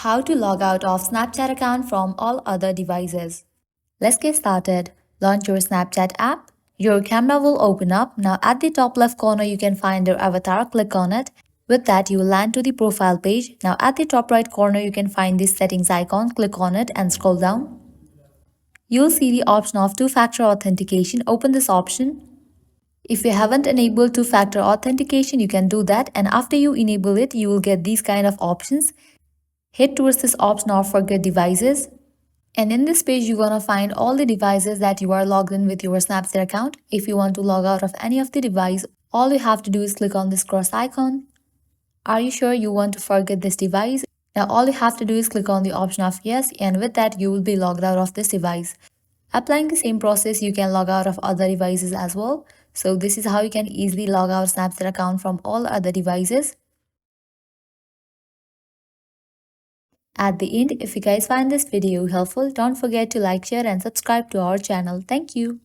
How to log out of Snapchat account from all other devices. Let's get started. Launch your Snapchat app. Your camera will open up. Now at the top left corner you can find your avatar. Click on it. With that you will land to the profile page. Now at the top right corner you can find this settings icon. Click on it and scroll down. You'll see the option of two-factor authentication. Open this option. If you haven't enabled two-factor authentication, you can do that, and after you enable it, you will get these kind of options. Hit towards this option of forget devices. And in this page, you're gonna find all the devices that you are logged in with your Snapchat account. If you want to log out of any of the device, all you have to do is click on this cross icon. Are you sure you want to forget this device? Now all you have to do is click on the option of yes, and with that you will be logged out of this device. Applying the same process, you can log out of other devices as well. So this is how you can easily log out Snapchat account from all other devices. At the end, if you guys find this video helpful, don't forget to like, share and subscribe to our channel. Thank you.